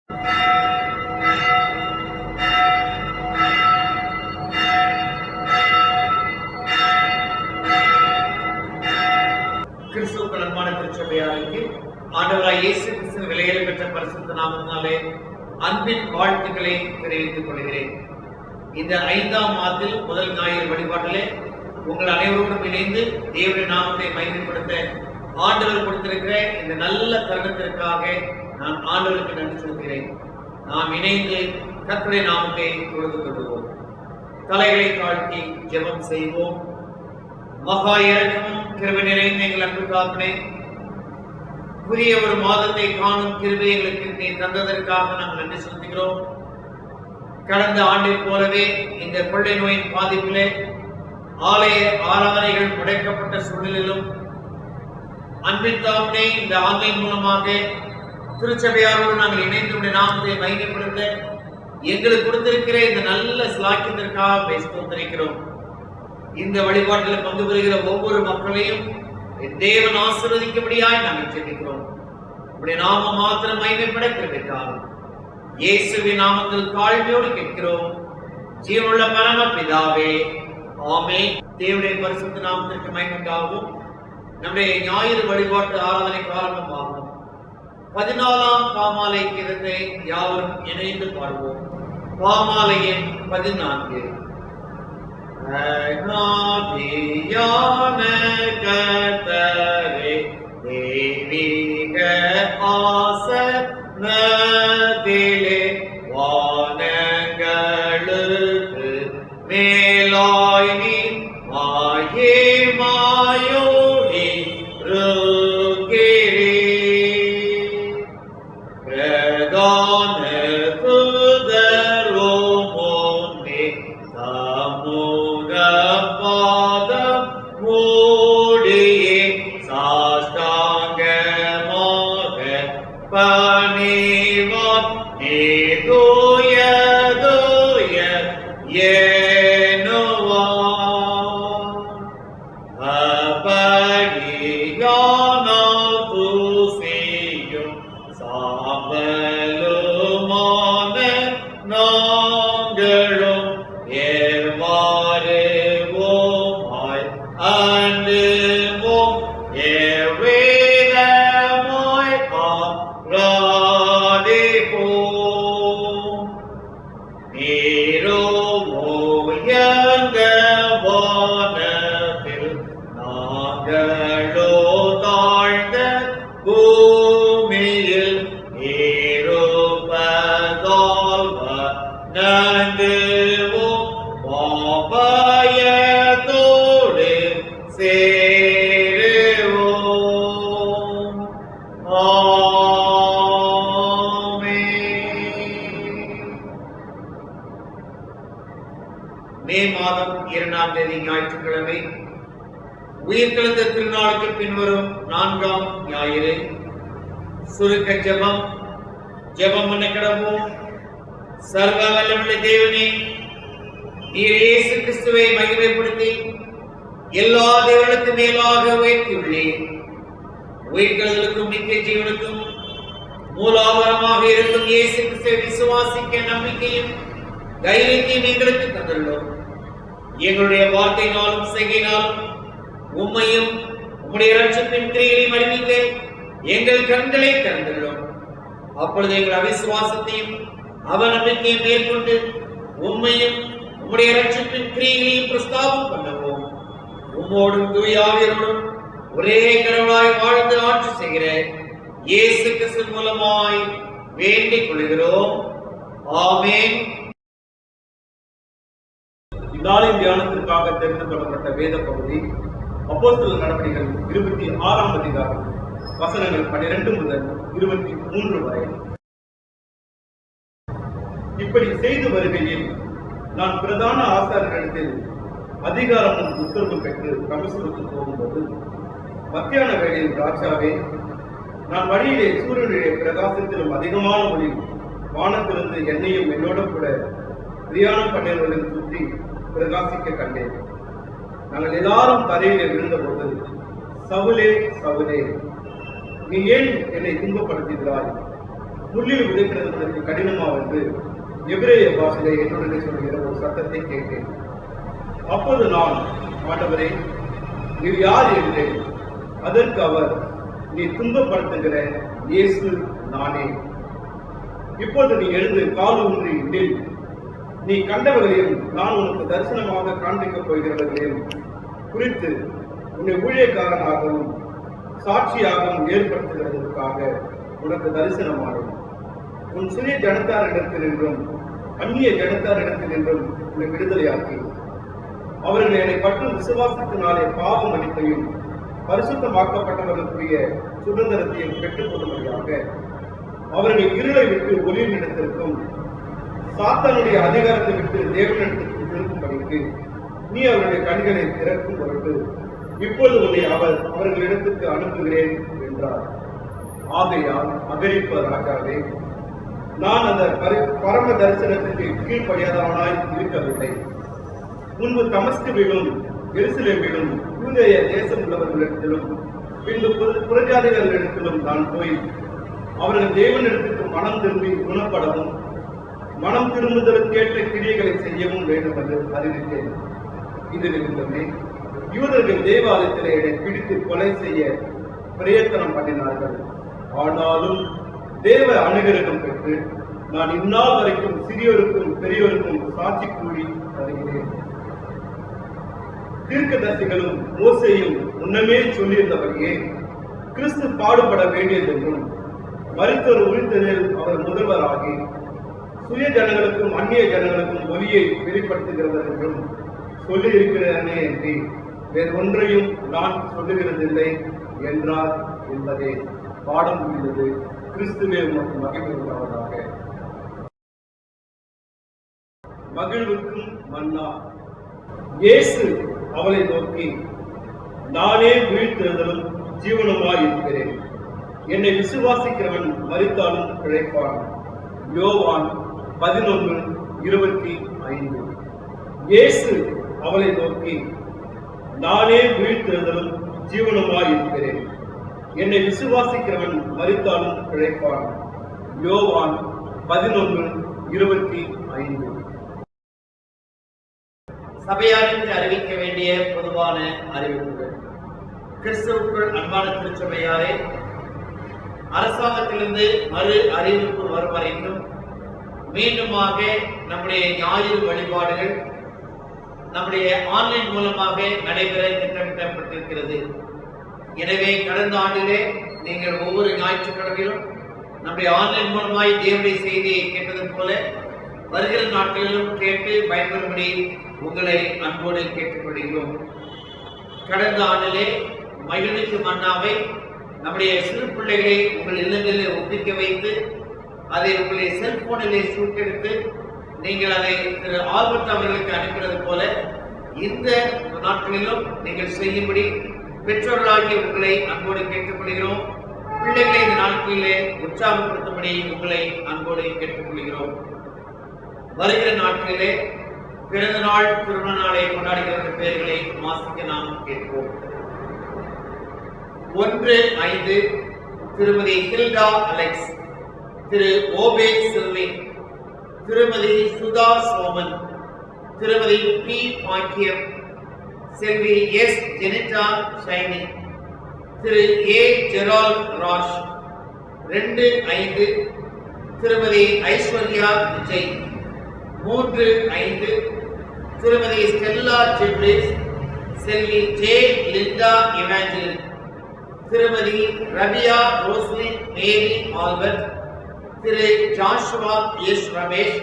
கிறிஸ்துவுக்குள் அன்பான திருச்சபையாருக்கு ஆண்டவராய் இயேசு கிறிஸ்துவின் விலையேற பெற்ற பரிசுத்த நாமத்தினாலே அன்பின் வாழ்த்துக்களை தெரிவித்துக் கொள்கிறேன். இந்த 5ஆம் மாதத்தில் முதல் ஞாயிறு வழிபாட்டிலே உங்கள் அனைவரோடும் இணைந்து தேவனுடைய நாமத்தை மகிமைப்படுத்த ஆண்டவர் கொடுத்திருக்கிற இந்த நல்ல தருணத்திற்காக நான் ஆண்டவருக்கு நன்றி செலுத்துகிறேன். நாம் இணைந்து கர்த்தருடைய நாமத்தை தொழுது கொள்வோம். தலைகளை தாழ்த்தி ஜெபம் செய்வோம். மகா இரக்கமும் கிருபை நிறைந்த எங்கள் அன்பு தகப்பனே, புதிய ஒரு மாதத்தை காணும் கிருபை எங்களுக்கு நீ தந்ததற்காக நாங்கள் நன்றி செலுத்துகிறோம். கடந்த ஆண்டை போலவே இந்த கொள்ளை நோயின் பாதிப்பிலே ஆலய ஆராதனைகள் முடக்கப்பட்ட சூழ்நிலையிலும் அன்பின் தகப்பனே, இந்த ஆன்லைன் மூலமாக திருச்சபையாரோடு நாங்கள் இணைந்து நாமத்தை மகிமைப்படுத்த எங்களுக்கு கொடுத்திருக்கிற இந்த நல்ல சிலாக்கியத்திற்காக ஸ்தோத்திரிக்கிறோம். இந்த வழிபாட்டில் பங்கு பெறுகிற ஒவ்வொரு மக்களையும் தேவன் ஆசீர்வதிக்கும்படியாய் நாங்கள் ஜெபிக்கிறோம். உடைய நாமம் மாத்திரம் மகிமைப்பட கிருபைத்தார். இயேசுவின் நாமத்தில் தாழ்மையோடு கேட்கிறோம் ஜீவனுள்ள பரம பிதாவே, ஆமென். தேவனுடைய பரிசுத்த நாமத்திற்கு மகிமையாகும். நம்முடைய ஞாயிறு வழிபாட்டு ஆராதனைக்கு ஆரம்பமாகும். 14ஆம் பாமாலை கீதத்தை யாவரும் இணைந்து பாடுவோம். பாமாலையின் 14. கர்த்தரே தெய்வீக ஆசனத்திலே வானங்களுக்கு மேலாய் நீ மகிமையோடு இருக்கிறீர். பிரதான தூதரும் முன்னே தம்முக பாதம் மூடியே சாஷ்டாங்கமாக பணிவார். நீ தூய தூய எனுவார். அப்படியானால் தூசியும் சாம்பலுமான நாங்களும் ஏர்வாருவோமாய் அன்புவோம் எவ்விதமாய் ஆராதிப்போம். நீரோ உயர்ந்த வானத்தில் நாங்களோ தாழ்ந்த பூமியில் இருப்பதால் வணங்குவோம் பாபயத்தோடு சேருவோம். ஆமென். மே மாதம் 2ஆம் தேதி ஞாயிற்றுக்கிழமை உயிர்த்தெழுந்த திருநாளுக்கு பின்வரும் 4ஆம் ஞாயிறு. சுருக்க ஜெபம். ஜெபம் பண்ண கிடப்போம். சர்வ வல்லமையுள்ள தேவனே, நீர் இயேசு கிறிஸ்துவை மகிமைப்படுத்தி எல்லா தேவர்களுக்கு மேலாக உயர்த்தியுள்ளீர். உயிர்த்தெழுதலுக்கும் நித்திய ஜீவனுக்கும் மூலாதாரமாக இருக்கும் இயேசு கிறிஸ்துவை விசுவாசிக்க நம்பிக்கையும் தைரியத்தையும் எங்களுக்கு தந்துள்ளோம். எங்களுடைய வார்த்தையினாலும் செய்கையினாலும் உம்மையும் உம்முடைய இரட்சிப்பின் கிரியையும் அறிவிக்க எங்கள் கண்களை திறந்துள்ளோம். அப்பொழுது எங்கள் அவிசுவாசத்தையும் அவநம்பிக்கையும் மேற்கொண்டு உம்மையும் உம்முடைய இரட்சிப்பின் கிரியைகளையும் பிரஸ்தாபம் பண்ணுவோம். உம்மோடும் தூயாவியரோடும் ஒரே கடவுளாய் வாழ்ந்து ஆட்சி செய்கிற இயேசு கிறிஸ்து மூலமாய் வேண்டிக் கொள்கிறோம். ஆமென். இந்நாளின் தியானத்திற்காக தெரிந்து கொள்ளப்பட்ட வேத பகுதி அப்போஸ்தலர் நடவடிக்கைகள் 26ஆம் அதிகாரம் வசனங்கள் 12 முதல் 23 வரை. இப்படி செய்து வருகையில் நான் பிரதான ஆசாரியர்களிடத்தில் அதிகாரமும் உத்தரவு பெற்று தமஸ்குவுக்கு போகும்போது மத்தியான வேளையில், ராஜாவே, நான் வழியிலே சூரியனுடைய பிரகாசத்திலும் அதிகமான ஒளி வானத்திலிருந்து என்னையும் என்னோட கூட பிரயாணம் பண்ணியவர்களின் சுற்றி பிரகாசிக்க கண்டேன். நாங்கள் எல்லாரும் தரையிலே விழுந்தபோது, சவுலே சவுலே, நீ ஏன் என்னை துன்பப்படுத்துகிறாய்? முள்ளில் விதைக்கிறது எனக்கு கடினமா வந்து எபிரேய பாஷையிலே என்னுடனே சொல்கிற ஒரு சத்தத்தை கேட்டேன். அப்போது நான், ஆண்டவரே, நீ யார் என்றேன். அதற்கு அவர், நீ துன்பப்படுத்துகிற இயேசு நானே. இப்போது நீ எழுந்து கால் ஊன்றி நில். நீ கண்டவர்களையும் நான் உனக்கு தரிசனமாக காண்பிக்கப் போகிறவர்களையும் குறித்து உன்னை ஊழியக்காரனாகவும் சாட்சியாகவும் ஏற்படுத்துகிறதற்காக உனக்கு தரிசனமாகும். உன் சுய ஜனத்தாரிடத்தினின்றும் அந்நிய ஜனத்தாரிடத்தினின்றும் உன்னை விடுதலையாக்கி அவர்கள் என்னை பற்றும் விசுவாசத்தினாலே பாவ மன்னிப்பையும் பரிசுத்தமாக்கப்பட்டவர்களுக்குரிய சுதந்திரத்தையும் பெற்றுக் கொள்ளும்படியாக அவர்கள் இருளை விட்டு ஒளியின் இடத்திற்கும் சாத்தானுடைய அதிகாரத்தை விட்டு தேவனிடத்திற்கும் திருக்கும்படிக்கு நீ அவருடைய கண்களை திறக்கும் பொருட்டு இப்பொழுது உன்னை அவர்களிடத்துக்கு அனுப்புகிறேன் என்றார். ஆகையால் அகிரிப்பா ராஜாவே, நான் அந்த பரம தரிசனத்திற்கு கீழ்ப்படியாதவனாய் இருக்கவில்லை. முன்பு தமஸ்குவிலும் எருசலேமிலும் யூதேய தேசம் உள்ளவர்களிடத்திலும் பின்பு புறஜாதிகளிடத்திலும் நான் போய் அவர்கள் தேவனிடத்திற்கு மனம் திரும்பி குணப்படவும் மனம் திரும்புதலுக்கேற்ற கிரியைகளை செய்யவும் வேண்டும் என்று அறிவித்தேன். இது நிமித்தமே யூதர்கள் தேவாலயத்திலே என்னை பிடித்து கொலை செய்ய பிரயத்தனம் பண்ணினார்கள். ஆனாலும் தேவ அனுகிரகம் பெற்று நான் இந்நாள் வரைக்கும் சிறியோருக்கும் பெரியோருக்கும் சாட்சி கூறி வருகிறேன். தீர்க்கதரிசிகளும் மோசேயும் முன்னமே சொல்லியிருந்தபடியே கிறிஸ்து பாடுபட வேண்டியதென்றும் மரித்தோர் உயிர்த்தெழுதலில் அவர் முதல்வராகி சுய ஜனங்களுக்கும் அந்நிய ஜனங்களுக்கும் ஒலியை வெளிப்படுத்துகிறவர் என்றும் சொல்லி இருக்கிறானே என்று வேறு ஒன்றையும் நான் சொல்லுகிறதில்லை என்றார் என்பதே பாடம் முடிந்தது. கிறிஸ்துவே உமக்கு மகிமை உண்டாவதாக. மகிழ்வுக்கும் மன்னா. இயேசு அவளை நோக்கி, நானே உயிர்த்தெழுதலும் ஜீவனுமாய் இருக்கிறேன். என்னை விசுவாசிக்கிறவன் மரித்தாலும் பிழைப்பான். யோவான் 11:25. இயேசு அவளை நோக்கி, நானே உயிர்த்தெழுதலும் ஜீவனுமாய் இருக்கிறேன். என்னை விசுவாசிக்கிறவன் மரித்தாலும் பிழைப்பான். யோவான் 11:25. சபையாருக்கு அறிவிக்க வேண்டிய பொதுவான அறிவிப்புகள். கிறிஸ்துவுக்குள் அன்பான திருச்சபையாரே, அரசாங்கத்திலிருந்து மறு அறிவிப்பு வரும் வரைக்கும் மீண்டுமாக நம்முடைய ஞாயிறு வழிபாடுகள் நம்முடைய ஆன்லைன் மூலமாக நடைபெற திட்டமிடப்பட்டிருக்கிறது. எனவே கடந்த ஆண்டிலே நீங்கள் ஒவ்வொரு ஞாயிற்றுக்கிழமையிலும் நம்முடைய ஆன்லைன் மூலமாய் தேவனுடைய செய்தியை கேட்டது போல வருகிற நாட்களிலும் கேட்டு பயன்பெறும்படி உங்களை அன்போடு கேட்டுக்கொள்கிறோம். கடந்த ஆண்டிலே மகிழ்ச்சி மன்னாவை நம்முடைய சிறு பிள்ளைகளை உங்கள் இல்லங்களில் ஒப்பிக்க வைத்து அதை உங்களுடைய செல்போனிலே சூட்டெடுத்து நீங்கள் அதை திரு ஆல்பர்ட் அவர்களுக்கு அனுப்பினது போல இந்த நாட்களிலும் நீங்கள் செய்யும்படி பெற்றோர்களாகிய உங்களை அன்போடு கேட்டுக்கொள்கிறோம். பிள்ளைகளை இந்த நாட்களிலே உற்சாகப்படுத்தும்படி உங்களை அன்போடு கேட்டுக்கொள்கிறோம். வருகிற நாட்களிலே பிறந்த நாள் திருமண நாளை கொண்டாடுகிற பெயர்களை வாசிக்க நாம் கேட்போம். 1-5 திருமதி ஹில்டா அலெக்ஸ், திரு ஓபே சில்வின், திருமதி சுதா சோமன், திருமதி பி பாக்கியம், செல்வி எஸ் ஜெனிட்டா ஷைனி, திரு ஏ ஜெரால் ராஷ். 2-5 திருமதி ஐஸ்வர்யா விஜய். 3-5 திருமதி ஸ்டெல்லா ஜிப்ரிஸ், செல்வி ஜே லிண்டா இமாஜின், திருமதி ரபியா ரோஸ்லின் மேரி ஆல்பர்ட், திரு ஜாஷுவா எஸ் ரமேஷ்,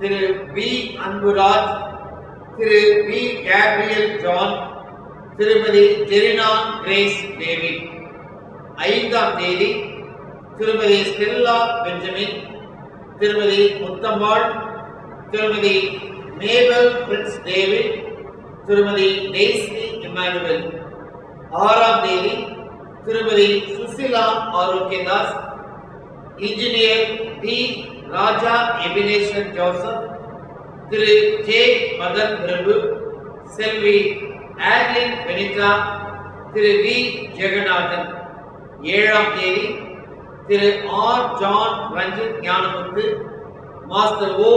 திரு பி அன்புராஜ், திரு பி கேப்ரியல் ஜான், திருமதி ஜெரினா கிரேஸ் டேவிட். 5ஆம் தேதி திருமதி ஸ்டெல்லா பெஞ்சமின், திருமதி முத்தம்மாள், திருமதி மேபல் பிரின்ஸ் டேவிட், திருமதி டெய்சி இமானுவேல். 6ஆம் தேதி திருமதி Sushila Arokiyadas, engineer D Raja Ebinesan Joseph, திரு ஜே மதன் பிரபு, செல்வி ஆர்லின் பெனிட்டா, திரு வி ஜெகநாதன். 7ஆம் தேதி திரு R John Ranjith Gnanamuthu, master O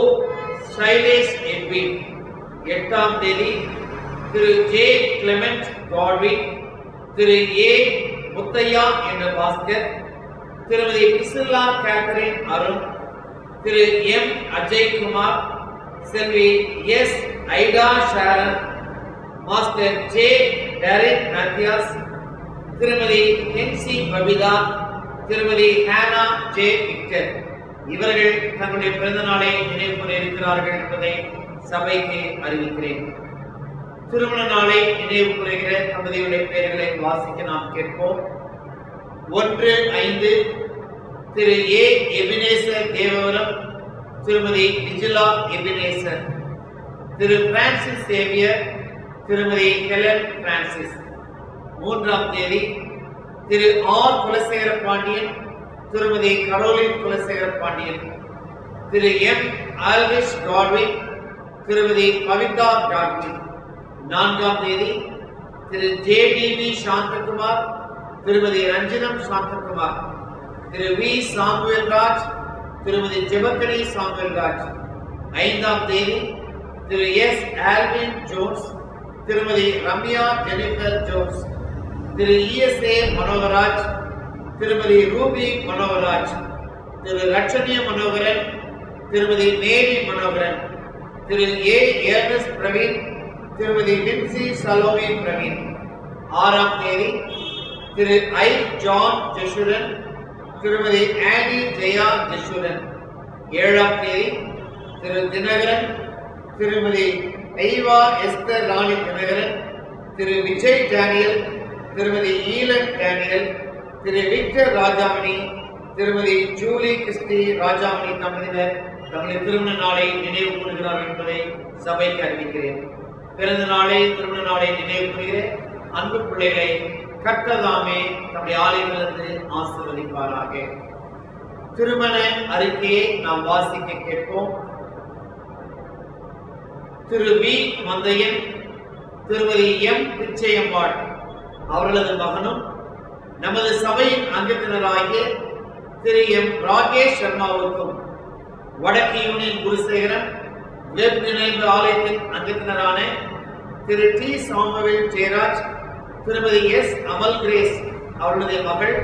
Sailesh Edwin. 8ஆம் தேதி திரு ஜே கிளெமெண்ட் காட்வின், திரு ஏ முத்தையா என்ற பாஸ்கர், திருமதி பிரிசில்லா கேத்தரின் அருண், திரு எம் அஜய்குமார், செல்வி S Ida Sharon, master J Derick Mathias, திருமதி ஹென்சி பபிதா, திருமதி ஹானா ஜே விக்டர். இவர்கள் தங்களுடைய பிறந்த நாளை நினைவு கூற இருக்கிறார்கள் என்பதை சபைக்கு அறிவிக்கிறேன். திருமண நாளை நினைவு கூறுகிற தம்பதியுடைய பெயர்களை வாசிக்க நாம் கேட்போம். 1-5 திரு ஏ எபினேசர் தேவவரம், திருமதி விஜிலா எபினேசர். திரு பிரான்சிஸ் சேவியர், திருமதி ஹெலன் பிரான்சிஸ். 3ஆம் தேதி திரு ஆர் குலசேகர பாண்டியன், திருமதி கரோலின் குலசேகர பாண்டியன். திரு எம் ஆல்விஸ் காட்வின், திருமதி பவிதா காட்வின். 4ஆம் தேதி திரு ஜே டி வி சாந்தகுமார், திருமதி ரஞ்சினம் சாந்தகுமார். திரு வி சாமுவேல் ராஜ், திருமதி ஜெபக்கனி சாமுவேல் ராஜ். 5ஆம் தேதி திரு எஸ் ஆல்வின் ஜோன்ஸ், திருமதி ரம்யா ஜெனிஃபர் ஜோன்ஸ். திரு இஎஸ்ஏ மனோகராஜ், திருமதி ரூபி மனோகராஜ். திரு ரட்சணிய மனோகரன், திருமதி மேரி மனோகரன். திரு ஏ ஏர்னஸ் பிரவீன், திருமதி வின்சி சலோமி பிரவீன். 6ஆம் தேதி திரு ஐ ஜான் ஜெஷுரன், திருமதி ஆனி ஜெயா ஜெஷுரன். 7ஆம் தேதி திரு தினகரன், திருமதி ஐவா எஸ்தர் ராணி தினகரன், திரு விஜய் டேனியல், திருமதி ஈலன் டேனியல், திரு விக்டர் ராஜாமணி, திருமதி ஜூலி கிறிஸ்டி ராஜாமணி தம்பதியினர் தங்களுடைய திருமண நாளை நினைவு கூறுகிறார்கள் என்பதை சபைக்கு அறிவிக்கிறேன். பிறந்த நாளை திருமண நாளை நினைவு கூறுகிற அன்பு பிள்ளைகளை கர்த்ததாமே தம்முடைய ஆலயத்திலிருந்து ஆசீர்வதிப்பாராக. திருமண அறிக்கையை நாம் வாசிக்க கேட்போம். திரு வி மந்தையன், திருமதி எம் பிச்சையம்பாள் அவர்களது மகனும் நமது சபையின் அங்கத்தினராகிய திரு எம் ராகேஷ் சர்மாவுக்கும் வடக்கு யூனியன் குருசேகரம் வெப் நினைவு ஆலயத்தின் அங்கத்தினரான திரு டி சாமுவேல் ஜெயராஜ், திருமதி எஸ் அமல் கிரேஸ் அவர்களது மகள்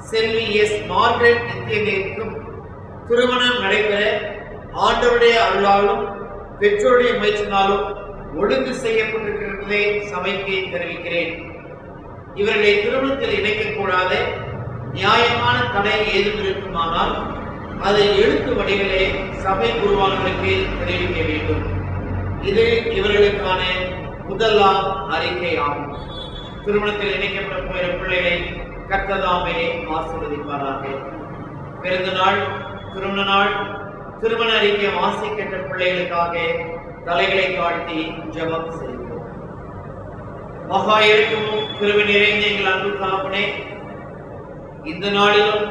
செல்வி எஸ் மார்கரெட் நித்யமேக்கும் திருமணம் நடைபெற ஆண்டவருடைய அருளாலும் பெற்றோருடைய முயற்சினாலும் ஒழுங்கு செய்யப்பட்டிருக்கிறதை சபைக்கு தெரிவிக்கிறேன். இவர்களை திருமணத்தில் இணைக்கக்கூடாத நியாயமான தடை ஏதும் இருக்குமானால் அதை எழுத்து வடிவிலே சபை குருவானவர்களுக்கு தெரிவிக்க வேண்டும். இது இவர்களுக்கான முதலாம் அறிக்கை ஆகும். திருமணத்தில் இணைக்கப்பட போகிற பிள்ளைகளை கர்த்ததாமே ஆசீர்வதிப்பாராக. பிறந்த நாள், திருமண நாள், திருமண அறிக்கை வாசிக்கின்ற பிள்ளைகளுக்காக தலைகளை காட்டி ஜெபம் செய்வோம். மகா இருக்கமும் கிருபை நிறைந்த எங்கள் அன்பு தகப்பனே, இந்த நாளிலும்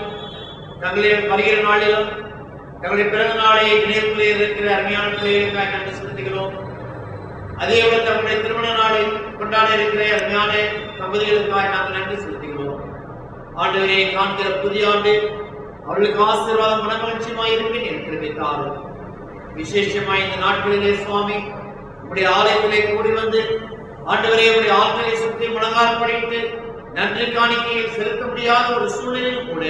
தங்களுடைய வருகிற நாளிலும் தங்களுடைய பிறந்த நாளை நினைவு இருக்கிற அருமையான பிள்ளைகளுக்காக நன்றி செலுத்துகிறோம். அதேபோல தங்களுடைய திருமண நாளை கொண்டாட இருக்கிற அருமையான தம்பதிகளுக்காக நாங்கள் நன்றி செலுத்துகிறோம். ஆண்டவரை காண்கிற புதிய ஆண்டு அவர்களுக்கு ஆசீர்வாதம் மனமகிழ்ச்சியுமாய் இருப்பேன் இருக்கிறதை தாரும். விசேஷமாய் இந்த நாட்களிலே சுவாமி உங்களுடைய ஆலயத்திலே கூடி வந்து ஆண்டவரே உடைய ஆட்களை சுற்றி முழங்கால் படித்து நன்றி காணிக்கையை செலுத்த முடியாத ஒரு சூழ்நிலையில் கூட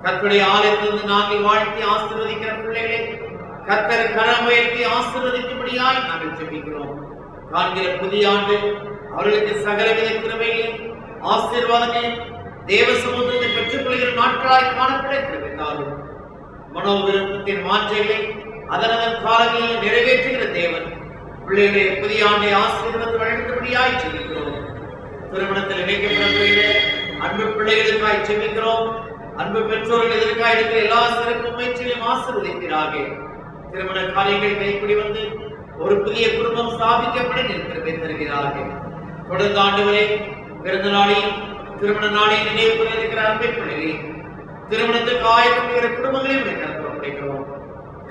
கர்த்தருடைய ஆலயத்திலிருந்து நாங்கள் வாழ்த்தி ஆசீர்வதிக்கிற பிள்ளைகளை கர்த்தர் கரம் உயர்த்தி ஆசீர்வதிக்கும்படியாய் நாங்கள் ஜெபிக்கிறோம். காண்கிற புதிய ஆண்டு அவர்களுக்கு சகலவித கிருபைகளையும் ஆசீர்வாதங்களையும் தேவ சமூகத்தை பெற்றுக் கொள்கிற நாட்களாய் காணப்பட கிருபைத்தாரும். மனோவிருப்பத்தின் வாஞ்சைகளை அதனதன் காலங்களில் நிறைவேற்றுகிற தேவன் பிள்ளைகளுடைய புதிய ஆண்டை ஆசீர்வாதம் வழங்கும்படியாய் ஜெபிக்கிறோம். திருமணத்தில் இணைக்கப்படக்கூடிய அன்பு பிள்ளைகளுக்காய் ஜெபிக்கிறோம். அன்பு பெற்றோர்கள் இதற்காக இருக்கிற எல்லா சிறப்பு முயற்சிகளையும் ஆசீர்வதிக்கிறார்கள். திருமண காரியங்கள் கைக்கூடி வந்து ஒரு புதிய குடும்பம் ஸ்தாபிக்கப்பட நிற்கிறதை தருகிறார்கள். தொடர்ந்து ஆண்டவரே பிறந்த நாளையும் திருமண நாளையும் நினைவு கூற இருக்கிற அன்பை பிள்ளைகளை திருமணத்துக்கு ஆயத்தப்படுகிற குடும்பங்களையும் கருத்துக்கிறோம்.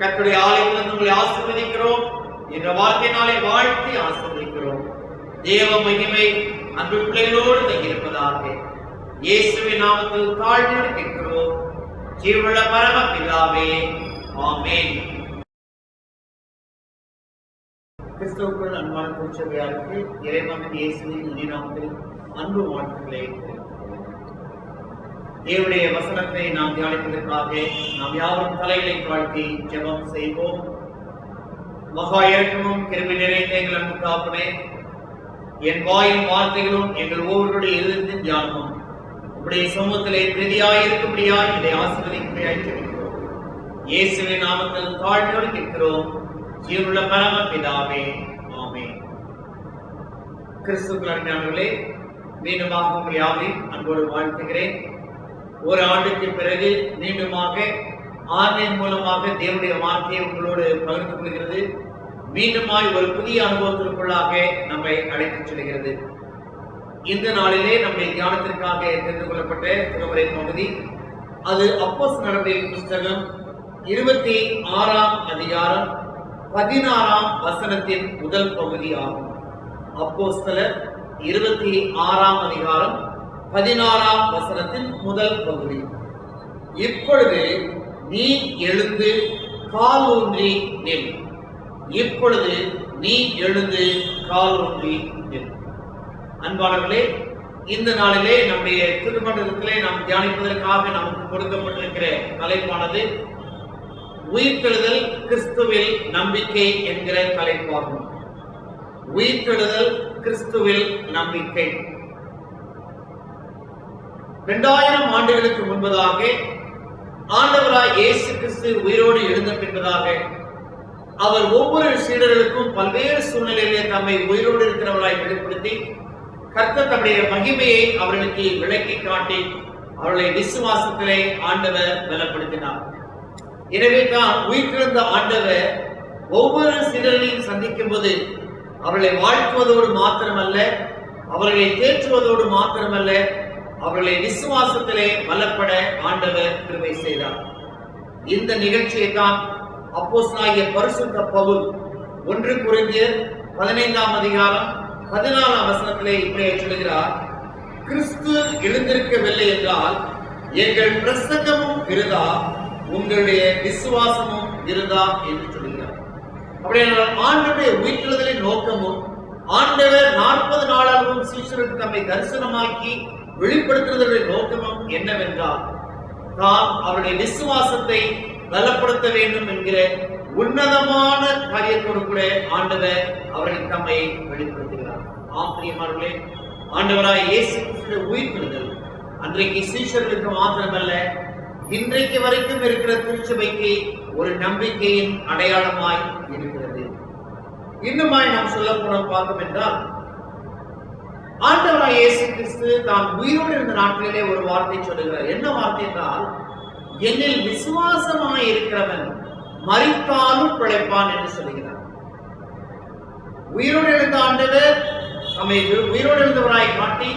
கர்த்தருடைய ஆலயத்திலிருந்து உங்களை ஆசீர்வதிக்கிறோம். என்ற வாழ்க்கையினாலே வாழ்த்தி ஆசீர்வதிக்கிறோம். தேவ மகிமை அன்பு பிள்ளைகளோடு தங்கியிருப்பதாக இயேசுவின் நாமத்தில் தாழ்மையோடு கேட்கிறோம் ஜீவனுள்ள பரமபிதாவே, ஆமென். கிறிஸ்துவுக்குள் அன்பான திருச்சபையாருக்கு இறைமகன் இயேசுவின் இனிய நாமத்தில் அன்பு வாழ்த்துக்களை தேவனுடைய வசனத்தை நாம் தியானிப்பதற்காக நாம் யாரும் தலைகளை தாழ்த்தி ஜெபம் செய்வோம். மகா இரக்கமும் கிருபை நிறைந்த எங்கள் அன்பு தகப்பனே, என் வாயின் வார்த்தைகளும் எங்கள் ஒவ்வொருடைய இருதயத்தின் தியானமும் உடைய சமூகத்திலே பிரதியாயிருக்கும்படியாய் இதை ஆசீர்வதிக்கும்படியாய் ஜெபிக்கிறோம். இயேசுவின் நாமத்தில் தாழ்மையோடு கேட்கிறோம், ஜீவனுள்ள பரமபிதாவே, ஆமென். கிறிஸ்துவுக்குள் அருமையானவர்களே, மீண்டுமாக உங்கள் யாவையும் அன்போடு வாழ்த்துகிறேன். ஒரு ஆண்டுக்கு பிறகு மீண்டுமாக ஆன்லைன் மூலமாக தேவனுடைய வார்த்தையை உங்களோடு பகிர்ந்து கொள்கிறது. மீண்டுமாய் ஒரு புதிய அனுபவத்திற்குள்ளாக நம்மை அழைத்துச் செல்கிறது. இந்த நாளிலே நம்முடைய தியானத்திற்காக தெரிந்து கொள்ளப்பட்ட திருமறை பகுதி அது அப்போஸ்தலர் நடவடிக்கைகளின் புஸ்தகம் 26ஆம் அதிகாரம் 16ஆம் வசனத்தின் முதல் பகுதி ஆகும். அப்போஸ்தலர் 26ஆம் அதிகாரம் 16ஆம் வசனத்தின் முதல் பகுதி. இப்பொழுது நீ எழுந்து கால் ஊன்றி நில். இப்பொழுது நீ எழுந்து கால் ஊன்றி நில். அன்பானவர்களே, இந்த நாளிலே நம்முடைய திருமணத்திலே நாம் தியானிப்பதற்காக நமக்கு கொடுக்கப்பட்டிருக்கிற தலைப்பானது உயிர்த்தெழுதல் கிறிஸ்துவில் நம்பிக்கை என்கிற தலைப்பாகும். உயிர்த்தெழுதல் கிறிஸ்துவில் நம்பிக்கை. 2000 ஆண்டுகளுக்கு முன்பதாக ஆண்டவராய் இயேசு கிறிஸ்து உயிரோடு எழுந்த பின்பதாக அவர் ஒவ்வொரு சீடர்களுக்கும் பல்வேறு சூழ்நிலையிலே தம்மை உயிரோடு இருக்கிறவராய் வெளிப்படுத்தி கர்த்தர் தம்முடைய மகிமையை அவர்களுக்கு விளக்கி காட்டி அவர்களை விசுவாசத்திலே ஆண்டவர் பலப்படுத்தினார். எனவே தான் உயிர்த்தெழுந்த ஆண்டவர் ஒவ்வொரு சீடர்களையும் சந்திக்கும் போது அவர்களை வாழ்த்துவதோடு மாத்திரமல்ல, அவர்களை தேற்றுவதோடு மாத்திரமல்ல, அவர்களை விசுவாசத்திலே பலப்பட ஆண்டவர் கிருபை செய்தார். இந்த நிகழ்ச்சியை தான் அப்போஸ்தலனாகிய பரிசுத்த பவுல் 1 கொரிந்தியர் 15ஆம் அதிகாரம் 14ஆம் வசனத்திலே இப்படியே சொல்கிறார், கிறிஸ்து எழுந்திருக்கவில்லை என்றால் எங்கள் பிரசங்கமும் விருதா, உங்களுடைய விசுவாசமும் விருதா என்று சொல்கிறார். அப்படியே ஆண்டவருடைய உயிர்த்தெழுதலின் நோக்கமும் ஆண்டவர் 40 நாளாகவும் சீஷருக்கு தம்மை தரிசனமாக்கி வெளிப்படுத்துவதற்குரிய நோக்கமும் என்னவென்றால் தான் அவருடைய விசுவாசத்தை பலப்படுத்த வேண்டும் என்கிற உன்னதமான காரியத்தோடு கூட ஆண்டவர் அவர்கள் தம்மை வெளிப்படுத்துகிறார். ஆம்பிரியமானவர்களே, ஆண்டவராய் இயேசு கிறிஸ்துவின் உயிர்த்தெழுதல் அன்றைக்கு சீஷர்களுக்கு மாத்திரமல்ல, இன்றைக்கு வரைக்கும் இருக்கிற திருச்சபைக்கு ஒரு நம்பிக்கையின் அடையாளமாய் இருக்கிறது. இன்னுமாய் நாம் சொல்ல போனோம் பார்த்தோம் என்றால், ஆண்டவராய் இயேசு கிறிஸ்து தான் உயிரோடு இருந்த நாட்களிலே ஒரு வார்த்தை சொல்லுகிறார். என்ன வார்த்தை என்றால், என்னில் விசுவாசமாய் இருக்கிறவன் மரித்தாலும் பிழைப்பான் என்று சொல்லுகிறார். உயிரோடு எழுந்த ஆண்டவர் நம்மை உயிரோடு எழுந்தவராய் காட்டி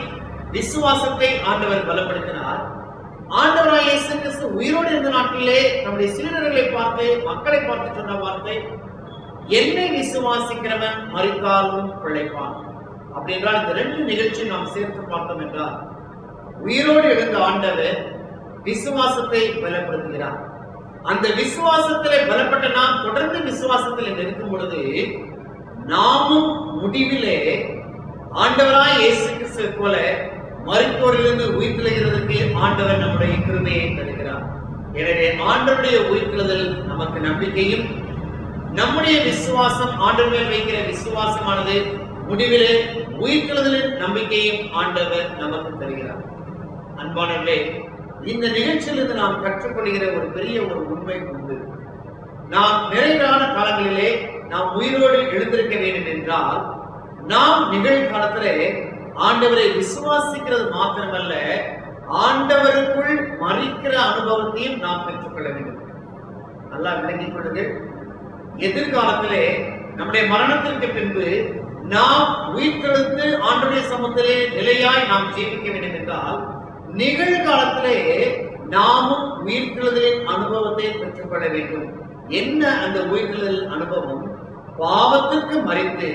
விசுவாசத்தை ஆண்டவர் பலப்படுத்தினார். ஆண்டவராய் இயேசு கிறிஸ்து உயிரோடு இருந்த நாட்டிலே நம்முடைய சீடர்களை பார்த்து, மக்களை பார்த்து சொன்ன வார்த்தை, என்னை விசுவாசிக்கிறவன் மரித்தாலும் பிழைப்பான். அப்படி என்றால் இந்த 2 நிகழ்ச்சியை நாம் சேர்த்து பார்த்தோம் என்றால், உயிரோடு எழுந்த ஆண்டவர் விசுவாசத்தை பலப்படுத்துகிறார். அந்த விசுவாசத்திலே பலப்பட்ட நாம் தொடர்ந்து விசுவாசத்தில் நிற்கும் பொழுது நாமும் முடிவிலே ஆண்டவராய் இயேசு கிறிஸ்துவை போல மரித்தோரிலிருந்து உயிர்த்தெழுகிறதற்கு ஆண்டவர் நம்முடைய கிருபையை தருகிறார். எனவே ஆண்டவருடைய உயிர்த்தெழுதல் நமக்கு நம்பிக்கையும், நம்முடைய விசுவாசம் ஆண்டவர் மேல் வைக்கிற விசுவாசமானது முடிவிலே உயிர்த்தெழுதலின் நம்பிக்கையும் ஆண்டவர் நமக்கு தருகிறார். அன்பானவர்களே, இந்த நிகழ்ச்சியிலிருந்து நாம் கற்றுக்கொள்கிற ஒரு பெரிய ஒரு உண்மை உண்டு. நாம் நிறைவான காலங்களிலே நாம் உயிரோடு எழுந்திருக்க வேண்டும் என்றால், நாம் நிகழ்காலத்திலே ஆண்டவரை விசுவாசிக்கிறது மாத்திரமல்ல, ஆண்டவருக்குள் மரிக்கிற அனுபவத்தையும் நாம் பெற்றுக்கொள்ள வேண்டும். நல்லா விளங்கிக் கொள்ளுங்கள். எதிர்காலத்திலே நம்முடைய மரணத்திற்கு பின்பு நாம் உயிர்த்தெழுந்து ஆண்டவருடைய சமூகத்திலே நிலையாய் நாம் ஜீவிக்க வேண்டும் என்றால், நிகழ்காலத்திலே நாமும் உயிர்த்தெழுதலின் அனுபவத்தை பெற்றுக்கொள்ள வேண்டும். என்ன அந்த உயிர்த்தெழுதல் அனுபவம்? பாவத்திற்கு மரித்து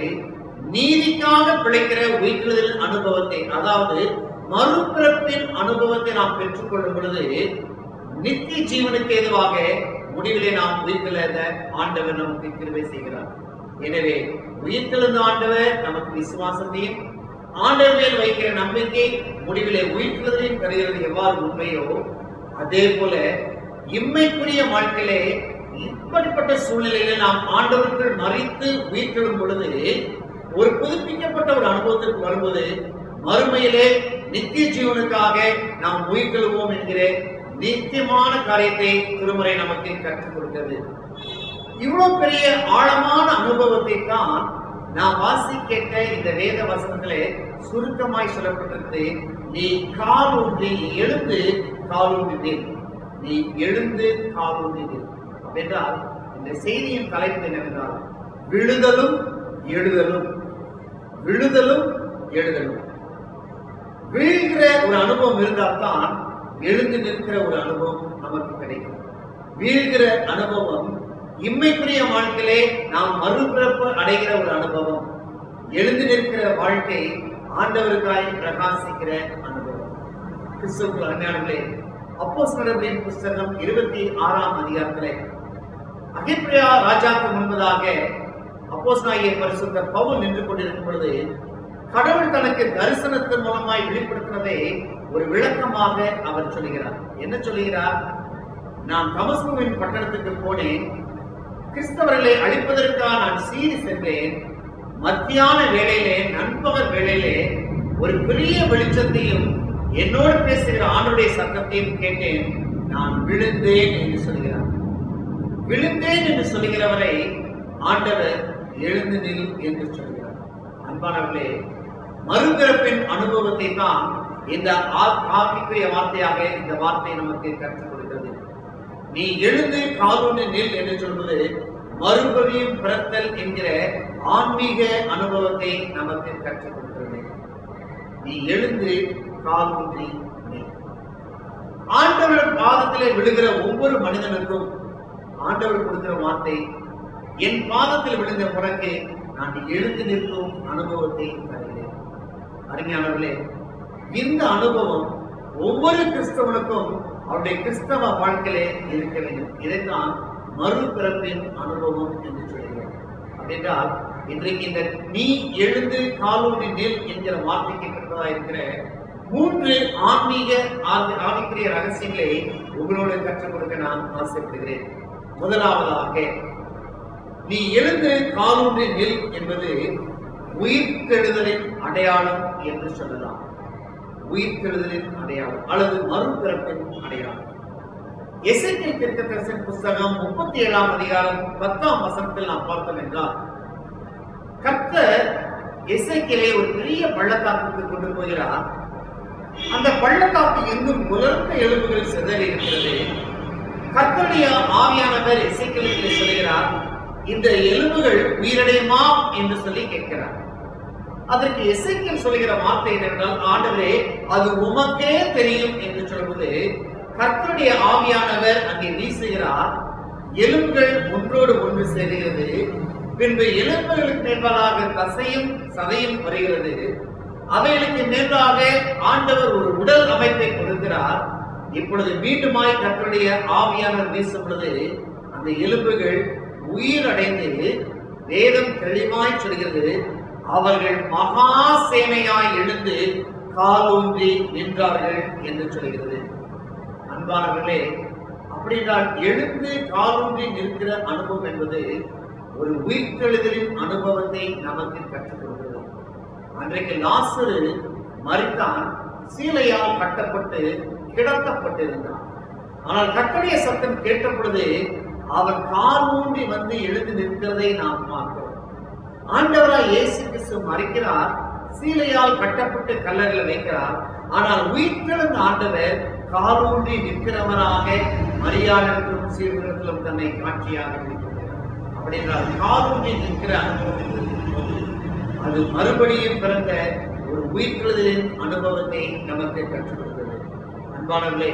நீதிக்காக பிழைக்கிற உயிர்த்தெழுதல் அனுபவத்தை, அதாவது மறுபிறப்பின் அனுபவத்தை நாம் பெற்றுக்கொள்ளும் பொழுது நித்திய ஜீவனுக்கு ஏதுவாக முடிவிலே நாம் உயிர்த்தெழுந்த ஆண்டவர் நமக்கு கிருபை செய்கிறார். எனவே உயிர்த்தெழுந்த ஆண்டவர் நமக்கு விசுவாசத்தையும் ஆண்டவர் மேல் வைக்கிற நம்பிக்கை முடிவிலே உயிர்த்தெழுதலையும் தருகிறது. எவ்வாறு உண்மையோ அதே போல இம்மைக்குரிய வாழ்க்கையிலே இப்படிப்பட்ட சூழ்நிலையில நாம் ஆண்டவருக்குள் மறித்து உயிர்த்தெழும் பொழுது ஒரு புதுப்பிக்கப்பட்ட ஒரு அனுபவத்திற்கு வரும்போது மறுமையிலே நித்திய ஜீவனுக்காக நாம் உயிர்த்தெழுவோம் என்கிற நித்தியமான காரியத்தை திருமறை நமக்கு கற்றுக் கொடுக்கிறது. இவ்வளவு பெரிய ஆழமான அனுபவத்தை தான் நாம் வாசிக்க இந்த வேத வசனத்திலே சுருக்கமாய் சொல்லப்பட்டிருக்கு. நீ கால் ஊன்றி எழுந்து கால் ஊன்றினேன், நீ எழுந்து கால் ஊன்றினேன் என்றால் இந்த செய்தியின் தலைப்பு என்னவென்றால் விழுதலும் எழுதலும், விழுதலும் எழுதலும். வீழ்கிற ஒரு அனுபவம் இருந்தால்தான் எழுந்து நிற்கிற ஒரு அனுபவம் நமக்கு கிடைக்கும். வீழ்கிற அனுபவம் இம்மைக்குரிய வாழ்க்கையிலே நாம் மறுபிறப்பு அடைகிற ஒரு அனுபவம். எழுந்து நிற்கிற வாழ்க்கை ஆண்டவருக்காய் பிரகாசிக்கிற அனுபவம். கிறிஸ்துவுக்குள் அருமையானவர்களே, அப்போஸ்தலர்களின் புஸ்தகம் 26ஆம் அதிகாரத்திலே அகிப்ரியா ராஜாவுக்கு முன்பதாக அப்போஸ்தலனாகிய பரிசுத்த பவுல் நின்று கொண்டிருக்கும் பொழுது கடவுள் தனக்கு தரிசனத்தின் மூலமாய் வெளிப்படுத்தினதை ஒரு விளக்கமாக அவர் சொல்கிறார். என்ன சொல்கிறார்? நான் தமஸ்குவின் பட்டணத்துக்கு போனேன், கிறிஸ்தவர்களை அழிப்பதற்காக நான் சீறி சென்றேன். மத்தியான வேளையிலே, நண்பகல் வேளையிலே ஒரு பெரிய வெளிச்சத்தையும் என்னோடு பேசுகிற ஆண்டுடைய சத்தத்தையும் கேட்டேன். நான் விழுந்தேன் என்று சொல்கிறார். விழுந்தேன் என்று சொல்கிறவரை ஆண்டவர் எழுந்து நில் என்று சொல்கிறார். அன்பானவர்களே, மறுபிறப்பின் அனுபவத்தை தான் இந்த ஆவிக்குரிய வார்த்தையாக இந்த வார்த்தை நமக்கு கற்றுக் கொடுக்கிறது. நீ எழுந்து காலூன்றி நில் என்று சொல்வது மறுபடியும் பிறத்தல் என்கிற ஆன்மீக அனுபவத்தை நமக்கு கற்றுக் கொடுக்கிறது. நீ எழுந்து காலூன்றி நில். ஆண்டவர் பாதத்திலே விழுகிற ஒவ்வொரு மனிதனுக்கும் ஆண்டவர் கொடுக்கிற வார்த்தை, என் பாதத்தில் விழுந்த பிறகு நான் எழுந்து நிற்கும் அனுபவத்தை தருகிறேன். அருமையானவர்களே, இந்த அனுபவம் ஒவ்வொரு கிறிஸ்தவனுக்கும் அவருடைய கிறிஸ்தவ வாழ்க்கையிலே இருக்க வேண்டும். இதைத்தான் மறுபிறப்பின் அனுபவம் என்று சொல்கிறோம். அப்படின்றால் இன்றைக்கு இந்த நீ எழுந்து காலூன்றி நில் என்கிற வார்த்தைக்கு பெற்றதா இருக்கிற 3 ஆவிக்குரிய ரகசியங்களை உங்களோடு கற்றுக் கொடுக்க நான் ஆசைப்படுகிறேன். முதலாவதாக, நீ எழுந்து காலூன்றி நில் என்பது உயிர்த்தெழுதலின் அடையாளம் என்று சொல்லலாம். உயிர்த்தெழுதலின் அடையாளம் அல்லது மறுபிறப்பின் அடையாளம். எசேக்கியேல் தீர்க்கதரிசியின் புஸ்தகம் 37ஆம் அதிகாரம் 10ஆம் வசனத்தில் நாம் பார்த்தோம் என்றால், கர்த்தர் எசேக்கியேலை ஒரு பெரிய பள்ளத்தாக்குக்கு கொண்டு போகிறார். அந்த பள்ளத்தாக்கு எங்கும் உலர்ந்த எலும்புகள் சிதறி இருக்கிறது. கர்த்தருடைய ஆவியானவர் எசேக்கியேலுக்கு சொல்கிறார், இந்த எலும்புகள் உயிரடையுமா என்று சொல்லி கேட்கிறார். அதற்கு எசேக்கியேல் சொல்கிற வார்த்தை என்னவென்றால், ஆண்டவரே அது உமக்கே தெரியும் என்று சொல்வது. கர்த்தருடைய ஆவியானவர் அங்கே வீசுகிறார். எலும்புகள் ஒன்றோடு ஒன்று சேருகிறது. பின்பு எலும்புகளுக்கு மேலாக தசையும் சதையும் வருகிறது. அவைகளுக்கு மேலாக ஆண்டவர் ஒரு உடல் அமைப்பை கொடுக்கிறார். இப்பொழுது மீண்டுமாய் கர்த்தருடைய ஆவியானவர் வீசும் பொழுது அந்த எலும்புகள் உயிர் அடைந்து, வேதம் தெளிவாய் சொல்கிறது, அவர்கள் மகா சேனையாய் எழுந்து காலூன்றி நின்றார்கள் என்று சொல்கிறது. அன்பானவர்களே, அப்படின்றால் எழுந்து காலூன்றி நிற்கிற அனுபவம் என்பது ஒரு உயிர்த்தெழுதலின் அனுபவத்தை நமக்கு கற்றுக் கொடுக்கிறது. அன்றைக்கு லாசரு மரித்தான், சீலையால் கட்டப்பட்டு கிடத்தப்பட்டிருந்தான். ஆனால் கர்த்தருடைய சத்தம் கேட்ட பொழுது அவர் கால் ஊன்றி வந்து எழுந்து நிற்கிறதை நாம் பார்க்கிறோம். ஆண்டவராய் இயேசு கிறிஸ்து மரிக்கிறார், சீலையால் கட்டப்பட்டு கல்லறையில் வைக்கிறார். ஆனால் உயிர்த்தெழுந்த ஆண்டவர் காலூன்றி நிற்கிறவராக மரியாதைக்கும் சீர்திருத்தத்திலும் தன்னை காட்சியாக இருக்கிறார். அப்படி என்றால் காலூன்றி நிற்கிற அனுபவம் அது மறுபடியும் பிறந்த ஒரு உயிர்த்தெழுதலின் அனுபவத்தை நமக்கு கற்றுக் கொடுக்கிறது. அன்பானவர்களே,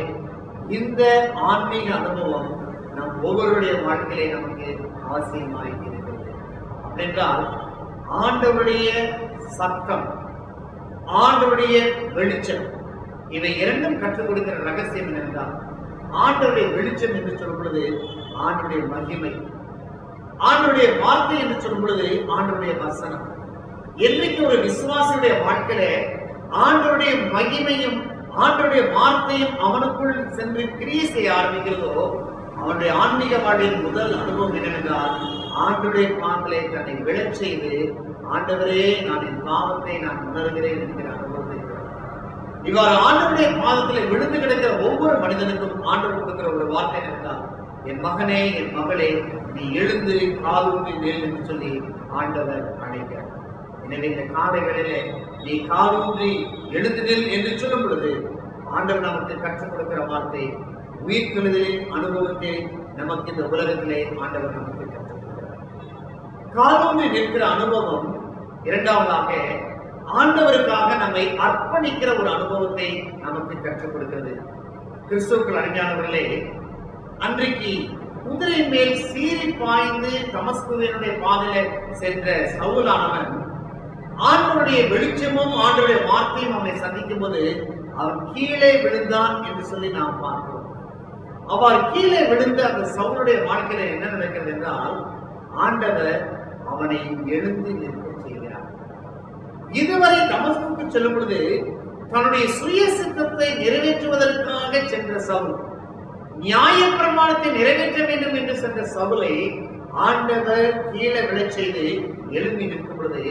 இந்த ஆன்மீக அனுபவம் நம் ஒவ்வொருடைய வாழ்க்கையிலே நமக்கு அவசியமாய் இருக்கிறது. அப்படின்றால் ஆண்டவருடைய சத்தம், ஆண்டவருடைய வெளிச்சம், இவை இரண்டும் கற்றுக் கொடுக்கிற ரகசியம் என்னென்றால், ஆண்டவருடைய வெளிச்சம் என்று சொல்லும் பொழுது ஆண்டவருடைய மகிமை, ஆண்டவருடைய வார்த்தை என்று சொல்லும் பொழுது ஆண்டவருடைய வசனம். என்னைக்கு ஒரு விசுவாசியுடைய வாழ்க்கையில ஆண்டவருடைய மகிமையும் ஆண்டவருடைய வார்த்தையும் அவனுக்குள் சென்று கிரியை செய்ய ஆரம்பிக்கிறதோ, அவனுடைய ஆன்மீக வாழ்வின் முதல் அனுபவம் என்னவென்றால் ஆண்டவருடைய பாதத்திலே தன்னை விழச் செய்து, ஆண்டவரே நான் என் பாவத்தை நான் உணர்கிறேன் என்கிற அனுபவத்தை. இவ்வாறு ஆண்டவருடைய பாதத்திலே விழுந்து கிடக்கிற ஒவ்வொரு மனிதனுக்கும் ஆண்டவர் கொடுக்கிற ஒரு வார்த்தை என்னவென்றால், என் மகனே என் மகளே நீ எழுந்து காலூன்றி நில் என்று சொல்லி ஆண்டவர் அழைக்கிறார். எனவே இந்த காலை வேளையிலே நீ காலூன்றி எழுந்து நில் என்று சொல்லும் பொழுது ஆண்டவர் நமக்கு கற்றுக் கொடுக்கிற வார்த்தை, உயிர்த்தெழுதலின் அனுபவத்தை நமக்கு இந்த உலகத்திலே ஆண்டவர் நமக்கு கற்றுக் கொடுக்கிறார். காலூன்றி நிற்கிற அனுபவம். இரண்டாவதாக ஆண்டவருக்காக நம்மை அர்ப்பணிக்கிற ஒரு அனுபவத்தை நமக்கு கற்றுக் கொடுக்கிறது. கிறிஸ்துவுக்குள் அருமையானவர்களே, அன்றைக்கு குதிரை மேல் சீறி பாய்ந்து தமஸ்குவினுடைய பாதையில சென்ற சவுலானவன் ஆண்டவருடைய வெளிச்சமும் ஆண்டவருடைய வார்த்தையும் அவனை சந்திக்கும் போது அவன் கீழே விழுந்தான் என்று சொல்லி நாம் பார்க்கிறோம். அவர் கீழே விழுந்த அந்த சவுலுடைய வாழ்க்கையில என்ன நடக்கிறது என்றால், ஆண்டவர் அவனை எழுந்து நிற்க செய்கிறார். இதுவரை தமஸ்குக்கு செல்லும் பொழுது தன்னுடைய சுய சித்தத்தை நிறைவேற்றுவதற்காக சென்ற சவுல், நியாய பிரமாணத்தை நிறைவேற்ற வேண்டும் என்று சென்ற சவுலை ஆண்டவர் கீழே விழச் செய்து எழுப்பி நிற்கும் பொழுது,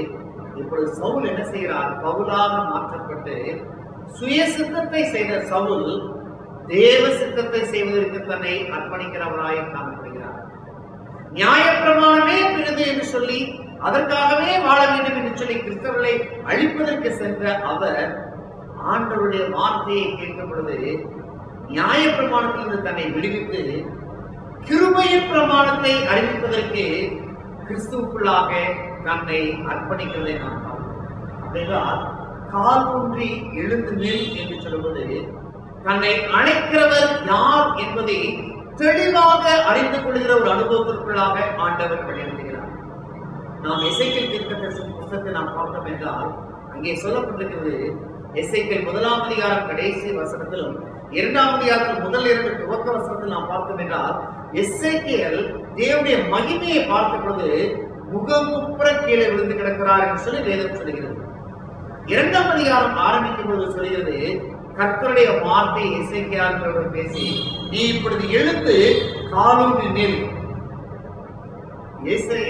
இப்பொழுது சவுல் என்ன செய்கிறார்? பவுலாக மாற்றப்பட்டு சுய சித்தத்தை செய்த சவுல் தேவ சித்தத்தை செய்வதற்கு தன்னை அர்ப்பணிக்கிறவராய் காணப்படுகிறார். நியாய பிரமாணமே பிறகு என்று சொல்லி அதற்காகவே வாழ வேண்டும் என்று சொல்லி கிறிஸ்தவர்களை அழிப்பதற்கு சென்ற அவர் ஆண்டவருடைய வார்த்தையை கேட்கும் பொழுது நியாய பிரமாணத்திலிருந்து தன்னை விடுவித்து கிருபையின் பிரமாணத்தை அறிவிப்பதற்கு கிறிஸ்துவுக்குள்ளாக தன்னை அர்ப்பணிக்கிறதை நாம் பார்க்கிறோம். அப்படின்றால் கால் ஊன்றி எழுந்து நில் என்று சொல்வது தன்னை அழைக்கிறவர் யார் என்பதை தெளிவாக அறிந்து கொள்கிற ஒரு அனுபவத்திற்குள்ளாக ஆண்டவர் வழிநடத்துகிறார். நாம் எசேக்கியேல் தீர்க்கதரிசி புத்தகத்தை நாம் பார்த்தோம் என்றால் அங்கே சொல்லப்பட்டிருக்கிறது, எசேக்கியேல் 1ஆம் அதிகாரம் கடைசி வசனத்திலும் 2ஆம் அதிகாரத்தில் முதல் 2 துவக்க வசனத்தில் நாம் பார்த்தோம் என்றால், எசேக்கியேல் தேவனுடைய மகிமையை பார்த்த பொழுது முகம் குப்புற கீழே விழுந்து கிடக்கிறார் என்று சொல்லி வேதம் சொல்கிறது. 2ஆம் அதிகாரம் ஆரம்பிக்கும் பொழுது சொல்கிறது, கர்த்தருடைய வார்த்தை எசேக்கியால் பேசி, நீ இப்பொழுது எழுந்து காலூன்றி நில்.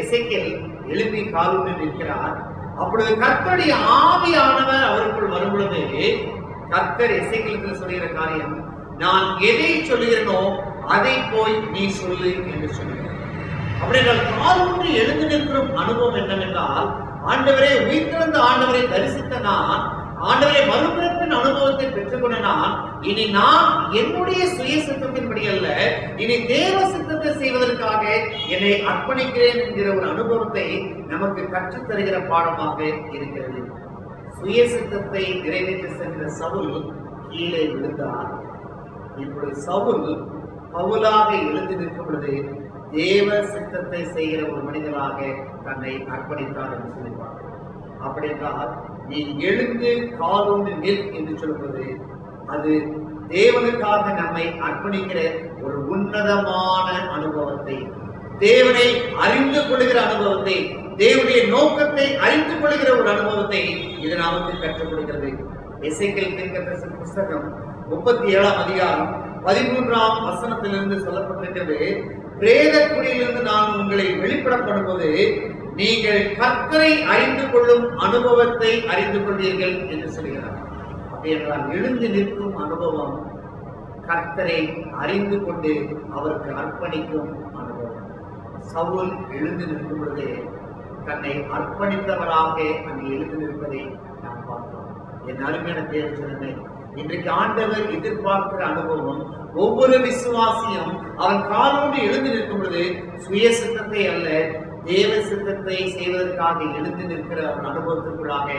எசேக்கியேல் எழுப்பி காலூன்றி நிற்கிறார். அப்பொழுது கர்த்தருடைய ஆவியானவர் அவருக்குள் வரும் பொழுது கர்த்தர் எசேக்கியேலுக்கு சொல்லுகிற காரியம், நான் எதை சொல்லுகிறேனோ அதை போய் நீ சொல்லு என்று சொல்லுகிறார். அப்படி காலூன்றி எழுந்து நிற்கிற அனுபவம் என்னவென்றால், ஆண்டவரே உயிர்த்தெழுந்த ஆண்டவரை தரிசித்த நான், ஆண்டவரை மறுபிறப்பின் அனுபவத்தை பெற்றுக்கொண்ட நான், இனி நான் என்னுடைய சுய சித்தத்தின்படி அல்ல, இனி தேவ சித்தத்தை செய்வதற்காக என்னை அர்ப்பணிக்கிறேன் என்கிற ஒரு அனுபவத்தை நமக்கு கற்றுத் தருகிற பாடமாக இருக்கிறது. சுய சித்தத்தை நிறைவேற்ற சென்ற சவுல் கீழே விழுந்தார். இப்பொழுது சவுல் பவுலாக எழுந்து நிற்கும் பொழுது தேவ சித்தத்தை செய்கிற ஒரு மனிதராக தன்னை அர்ப்பணித்தார் என்று சொல்லிப்பார். அப்படி என்றால் நீ எழுந்து காலூன்றி நில் என்று சொல்வது அது தேவனுக்காக நம்மை அர்ப்பணிக்கிற ஒரு உன்னதமான அனுபவத்தை, தேவனை அறிந்து கொள்கிற அனுபவத்தை, தேவனுடைய நோக்கத்தை அறிந்து கொள்கிற ஒரு அனுபவத்தை இது நமக்கு கற்றுக் கொடுக்கிறது. எசேக்கியேல் தீர்க்கதரிசி புத்தகம் 37ஆம் அதிகாரம் 13ஆம் வசனத்திலிருந்து சொல்லப்பட்டிருக்கிறது, பிரேத குடியிலிருந்து நான் உங்களை வெளிப்பட பண்ணும்போது நீங்கள் கர்த்தரை அறிந்து கொள்ளும் அனுபவத்தை அறிந்து கொள்வீர்கள் என்று சொல்கிறார். அப்படி என்றால் எழுந்து நிற்கும் அனுபவம் கர்த்தரை அறிந்து கொண்டு அவருக்கு அர்ப்பணிக்கும் அனுபவம். சவுல் எழுந்து நிற்கும் பொழுது தன்னை அர்ப்பணித்தவராக அங்கு எழுந்து நிற்பதை நாம் பார்த்தோம். என் அருமையான தேவச்சனமே, இன்றைக்கு ஆண்டவர் எதிர்பார்க்கிற அனுபவம் ஒவ்வொரு விசுவாசியும் அவன் காலோடு எழுந்து நிற்கும் பொழுது சுய சித்தத்தை அல்ல தேவ சித்தத்தை செய்வதற்காக எழுந்து நிற்கிற ஒரு அனுபவத்திற்குள்ளாக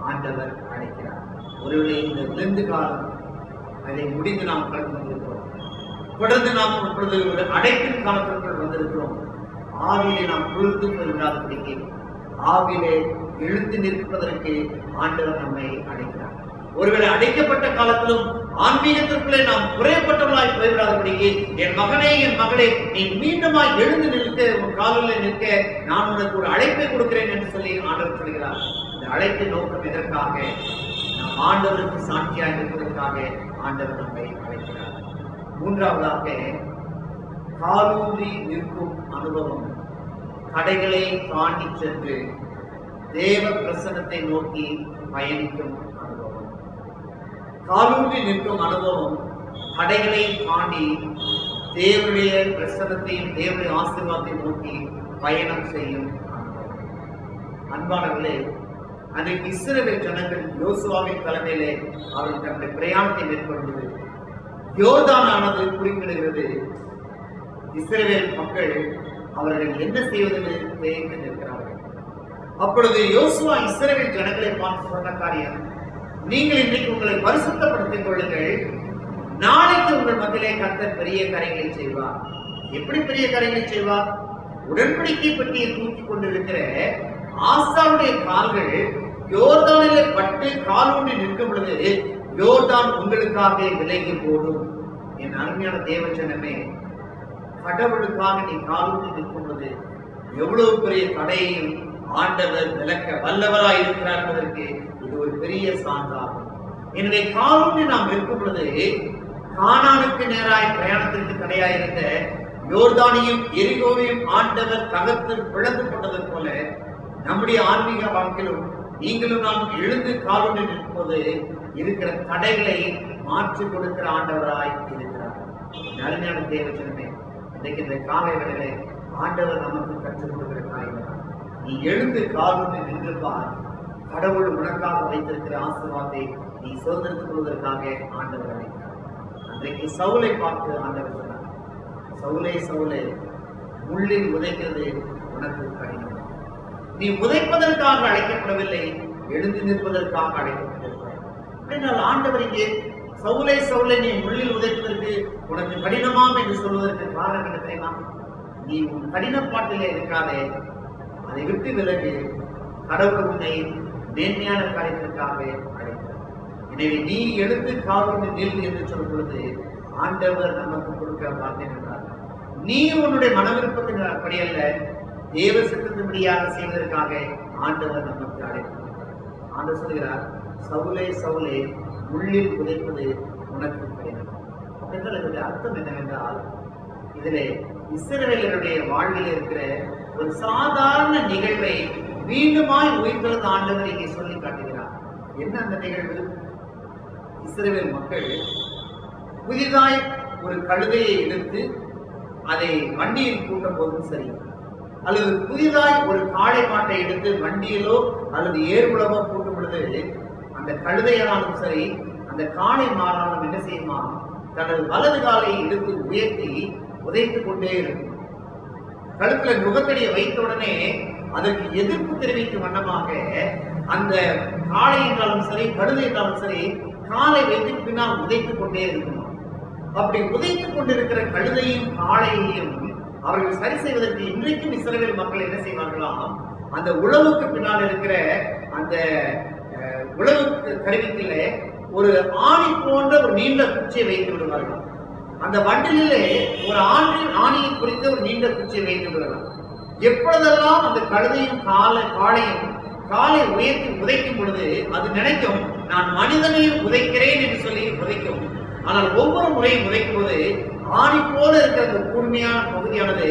ஆண்டவர் அழைக்கிறார். ஒருவேளை இந்த விருந்து காலம் அதை முடிந்து நாம் கடந்து வந்திருக்கிறோம். தொடர்ந்து நாம் இப்பொழுது ஒரு அடைப்பின் காலத்திற்குள் வந்திருக்கிறோம். ஆவிலே நாம் குளிர்ந்து கொள்ளாதபடிக்கு ஆவிலே எழுந்து நிற்பதற்கு ஆண்டவர் நம்மை அழைக்கிறார். ஒருவேளை அடைக்கப்பட்ட காலத்திலும் ஆன்மீகத்திற்குள்ளே நாம் குறையப்பட்டவர்களாய் போய்விடாதபடிக்கு, என் மகனே, என் மகளே, நீ மீண்டுமாய் எழுந்து நிற்க, உன் காலில் நிற்க நான் உனக்கு ஒரு அழைப்பை கொடுக்கிறேன் என்று சொல்லி ஆண்டவர் சொல்கிறார். இந்த அழைப்பின் நோக்கம் எதற்காக? நாம் ஆண்டவருக்கு சாட்சியாக இருப்பதற்காக ஆண்டவர் நம்மை அழைக்கிறார். மூன்றாவதாக, காலூன்றி நிற்கும் அனுபவம். தடைகளை தாண்டி சென்று தேவ பிரசன்னத்தை நோக்கி பயணிக்கும் அனுபவம். காலூன்றி நிற்கும் அனுபவம் தடைகளை தாண்டி தேவனுடைய பிரசன்னத்தையும் தேவனுடைய ஆசீர்வாதத்தை நோக்கி பயணம் செய்யும் அனுபவம். அன்பானவர்களே, அன்றைக்கு இஸ்ரவேல் ஜனங்கள் யோசுவாவின் தலைமையிலே அவர்கள் தங்களுடைய பிரயாணத்தை மேற்கொண்டது. யோர்தானானது குறிப்பிடுகிறது. இஸ்ரவேல் மக்கள் அவர்கள் என்ன செய்வதென்று தேய்ந்து நிற்கிறார்கள். அப்பொழுது யோசுவா இஸ்ரவேல் ஜனங்களை பார்த்து சொன்ன காரியம், நீங்கள் இன்றைக்கு உங்களை பரிசுத்தப்படுத்திக் கொள்ளுங்கள், நாளைக்கு உங்கள் மத்தியிலே கர்த்தர் பெரிய காரியங்களை செய்வார். எப்படி பெரிய காரியங்களை செய்வார்? உடன்படிக்கை பெட்டியை தூக்கி கொண்டிருக்கிற ஆசானுடைய கால்கள் யோர்தானிலே பட்டு காலூன்றி நிற்கும் பொழுது யோர்தான் உங்களுக்காக விலகி போடும். என் அருமையான தேவஜனமே, கடவுளுக்காக நீ காலூன்றி நிற்கும் பொழுது எவ்வளவு பெரிய தடையையும் ஆண்டவர் விலக்க வல்லவராய் இருக்கிறார் என்பதற்கு இது ஒரு பெரிய சான்றாகும். எனவே காலூன்றி நாம் நிற்கும் பொழுது கானானுக்கு நேராய் பிரயாணத்திற்கு தடையாயிருந்த யோர்தானையும் எரிகோவையும் ஆண்டவர் தகர்த்து பிளந்து கொண்டது போல நம்முடைய ஆன்மீக வாழ்க்கையிலும் நீங்களும் நாம் எழுந்து காலூன்றி நிற்பது இருக்கிற தடைகளை மாற்றி கொடுக்கிற ஆண்டவராய் இருக்கிறார். அருமையான தேவஜனமே, இன்றைக்கு இந்த காலை வேளையிலே ஆண்டவர் நமக்கு கற்றுக் கொடுக்கிற காரியங்கள், நீ எழுந்து காலூன்றி நின்றுப்பார். கடவுள் உனக்காக வைத்திருக்கிற ஆசீர்வாதத்தை நீ சுதந்திரத்துக் கொள்வதற்காக ஆண்டவர் அழைக்கிறார். அன்றைக்கு சவுலை பார்த்து ஆண்டவர் சொன்னார், சவுலே சவுலே, முள்ளில் உதைக்கிறது உனக்கு கடினம். நீ உதைப்பதற்காக அழைக்கப்படவில்லை, எழுந்து நிற்பதற்காக அழைக்கப்பட்டிருக்கிறார். அப்படின்னால் ஆண்டவர் இங்கே சவுலே சவுலே, நீ முள்ளில் உதைப்பதற்கு உனக்கு கடினமாம் என்று சொல்வதற்கு காரணம் என்ன தெரியுமா? நீ உன் கடினப்பாட்டிலே இருக்காதே, அதை விட்டு விலகு. கடவுள் உன்னை மேன்மையான காரியத்திற்காக அழைக்கிறார். எனவே நீ எழுந்து காலூன்றி நில் என்று சொல்லும் பொழுது ஆண்டவர் நமக்கு கொடுக்கிற வார்த்தை என்றார், நீ உன்னுடைய மன விருப்பத்தின் அப்படி அல்ல, தேவ சித்தத்தின்படியாக செய்வதற்காக ஆண்டவர் நமக்கு அழைக்கிறார். ஆண்டவர் சொல்கிறார், சவுலே சவுலே, முள்ளில் உதைப்பது உனக்கு கடினம். என்றால் இதனுடைய அர்த்தம் என்னவென்றால், இதிலே இஸ்ரவேலருடைய வாழ்வில் இருக்கிற ஒரு சாதாரண நிகழ்வை மீண்டுமாய் உயிர்த்தெழுந்த ஆண்டவர் இங்கே சொல்லி காட்டுகிறார். என்ன அந்த நிகழ்வு? இஸ்ரவேல் மக்கள் புதிதாய் ஒரு கழுதையை எடுத்து அதை வண்டியில் கூட்டும் போதும் சரி, அல்லது புதிதாய் ஒரு காளை மாட்டை எடுத்து வண்டியிலோ அல்லது ஏர்குலமோ கூட்டும் பொழுது அந்த கழுதையானாலும் சரி, அந்த காளை மாறாலும் என்ன செய்யுமா? தனது வலது காலை எடுத்து உயர்த்தி உதைத்துக் கொண்டே இருக்கும். கழுத்துல நுகத்தடியை வைத்த உடனே அதற்கு எதிர்ப்பு தெரிவிக்கும் வண்ணமாக அந்த காளை என்றாலும் சரி, கழுதை என்றாலும் சரி, காலை வைத்து பின்னால் உதைத்துக் கொண்டே இருக்கணும். அப்படி உதைத்துக் கொண்டிருக்கிற கழுதையும் காளையையும் அவர்கள் சரி செய்வதற்கு இன்றைக்கும் இஸ்ரவேல் மக்கள் என்ன செய்வார்களாம்? அந்த உழவுக்கு பின்னால் இருக்கிற அந்த உழவு கருவிக்கிலே ஒரு ஆணி போன்ற ஒரு நீண்ட குச்சியை வைத்து விடுவார்கள். அந்த வண்டிலே ஒரு ஆணியை குறித்த ஒரு நீண்ட குச்சியை வைத்து விடுவார்கள். எப்பொழுதெல்லாம் அந்த கழுதையும் காளையும் காலை உயர்த்தி உதைக்கும் பொழுது அது நினைக்கும், நான் மனிதனையும் உதைக்கிறேன் என்று சொல்லி உதைக்கும். ஆனால் ஒவ்வொரு முறையும் உதைக்கும் போது ஆணி போல இருக்கிற அந்த கூர்மையான பகுதியானது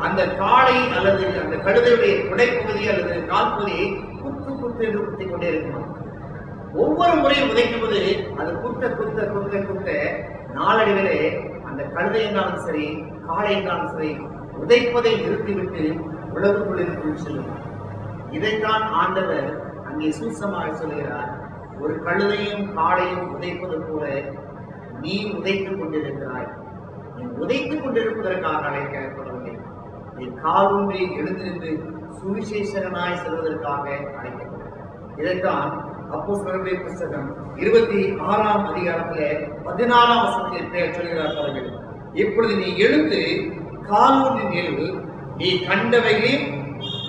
அந்த காளை அல்லது அந்த கழுதையுடைய துடைப்பகுதி அல்லது கால் பகுதியை குத்து குத்து என்று குத்திக் கொண்டே இருக்கணும். ஒவ்வொரு முறையும் உதைக்கும் போது அது குத்த குத்த குத்த குத்த நாளடைவிலே அந்த கழுதை என்றாலும் சரி, காளை என்றாலும் சரி, உதைப்பதை நிறுத்திவிட்டு உழவு தொழிலுக்குள் செல்லும். இதைத்தான் ஆண்டவர் அங்கே சூசமாக சொல்கிறார், ஒரு கழுதையும் காளையும் உதைப்பது போல நீ உதைத்துக் கொண்டிருக்கிறாய். நீ உதைத்துக் கொண்டிருப்பதற்காக அழைக்கப்படவில்லை, நீ காலூன்றி எழுந்திருந்து சுவிசேஷகனாய் செல்வதற்காக அழைக்கப்பட்டார். இதைத்தான் அப்போஸ்தலர்களுடைய புத்தகம் 26ஆம் அதிகாரத்திலே 14ஆம் வசனத்தில் சொல்கிறார்கள், இப்பொழுது நீ எழுந்து காலூன்றி நில், நீ கண்டவைகளையும்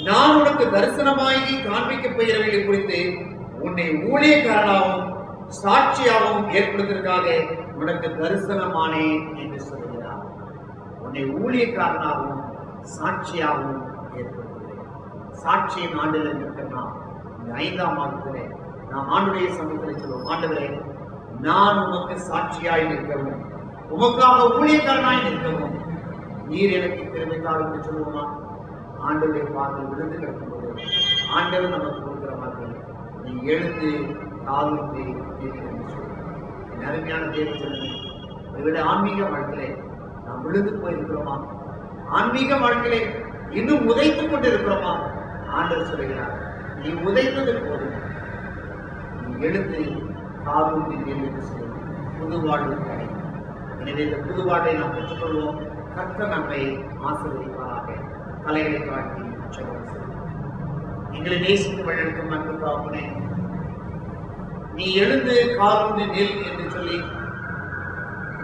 நான் உனக்கு தரிசனமாகி காண்பிக்கப் போகிறவைகளை குறித்து உன்னை ஊழியக்காரனாகவும் சாட்சியாகவும் ஏற்படுவதற்காக உனக்கு தரிசனமானேன் என்று சொல்கிறார். உன்னை ஊழியக்காரனாகவும் சாட்சியாகவும் ஏற்படுத்துகிறேன். சாட்சியின் ஆண்டில் இருக்கலாம். இந்த 5ஆம் மாதத்திலே நாம் ஆண்டுடைய சமூகத்தில் சொல்லுவோம், ஆண்டவரே, நான் உமக்கு சாட்சியாய் நிற்கவும் உமக்காக ஊழியக்காரனாய் நிற்கவும் நீர் எனக்கு தெரிவித்தார் என்று சொல்லுவோமா? ஆண்டவரை பார்த்து விழுந்து கிடக்கும்போது ஆண்டவர் நமக்கு கொடுக்கிற மாதிரி நீ எழுந்து காவிட்டு என் அருமையான தேவை சொல்லுங்க. இவருடைய ஆன்மீக வாழ்க்கையிலே நாம் விழுந்து போயிருக்கிறோமா? ஆன்மீக வாழ்க்கையிலே இன்னும் உதைத்துக் கொண்டு இருக்கிறோமா? ஆண்டவர் சொல்கிறார், நீ உதைத்தது போதும், நீ எழுந்து காவிட்டு என்று சொல்லுவோம். புது வாழ்வு கிடைக்கும். எனவே இந்த புது வாழ்வை நாம் பெற்றுக்கொள்வோம். கர்த்தர் நம்மை ஆசீர்வதிப்பாராக. தலைகளை காட்டி ஜெபம் செய்வோம். எங்களை நேசித்து வழிநடத்தும் அன்பு தகப்பனே, நீ எழுந்து காலூன்றி நில் என்று சொல்லி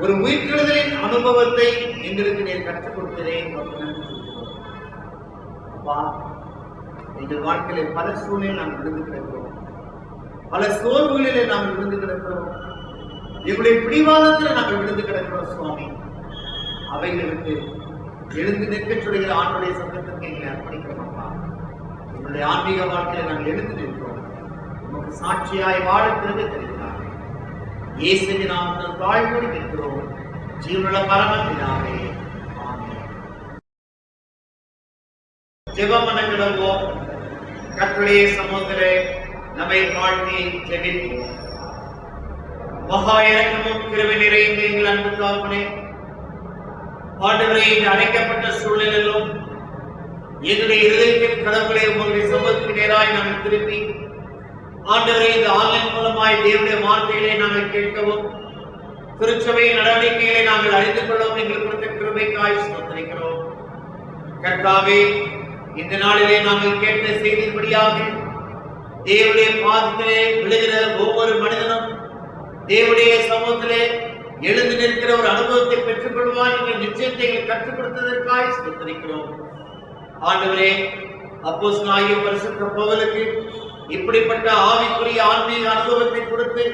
ஒரு உயிர்த்தெழுதலின் அனுபவத்தை எங்களுக்கு நீர் கற்றுக் கொடுக்கிறேன். அப்பா, எங்கள் வாழ்க்கையில பல சூழ்நிலை நாம் விழுந்து கிடக்கிறோம், பல சோர்வுகளிலே நாம் விழுந்து கிடக்கிறோம், எங்களுடைய பிடிவாதத்தில் நாங்கள் விழுந்து கிடக்கிறோம். சுவாமி, அவைகளுக்கு எழுந்து நிற்க சொல்கிற ஆண்டுடைய சங்கத்திற்கு எங்களை அர்ப்பணிக்கிறோம்ப்பா. எங்களுடைய ஆன்மீக வாழ்க்கையில நாங்கள் எழுந்து நிற்கிறோம். நமக்கு சாட்சியாய் வாழ திரும்ப தெரிகிறார். இயேசுவின் நாமத்தில் தாழ்மையோடு நிற்கிறோம். ஜீவனுள்ள பரமபிதாவே, ஆமென். ஜெபம் பண்ண கிளம்புவோம். கர்த்தருடைய சமூகத்திலே நம்மை தாழ்த்தி ஜெபிப்போம். மகா இரக்கமும் கிருபை நிறைந்த எங்கள் அன்பு தகப்பனே, ஆண்டவரே, இந்த அடைக்கப்பட்ட சூழ்நிலையிலும் எங்களுடைய இருதயத்தின் கதவுகளை உங்களுடைய சமூகத்துக்கு நேராய் நாங்கள் திருப்பி, ஆண்டவரே, இந்த ஆன்லைன் மூலமாய் தேவனுடைய வார்த்தைகளை நாங்கள் கேட்கவும், திருச்சபையின் நடவடிக்கைகளை நாங்கள் அறிந்து கொள்ளவும் எங்களுக்கு கொடுத்த கிருபைக்காய் ஸ்தோத்திரிக்கிறோம். கர்த்தாவே, இந்த நாளிலே நாங்கள் கேட்ட செய்தியின்படியாக தேவனுடைய பாதத்திலே விழுகிற ஒவ்வொரு மனிதனும் தேவனுடைய சமூகத்திலே எழுந்து நிற்கிற ஒரு அனுபவத்தை பெற்றுக் கொள்வார் என்ற நிச்சயத்தை கற்றுக் கொடுத்ததற்காக ஸ்தோத்திரிக்கிறோம். ஆண்டவரே, அப்போஸ்தலனாகிய பரிசுத்த பவுலுக்கு இப்படிப்பட்ட ஆவிக்குரிய ஆன்மீக அனுபவத்தை கொடுத்து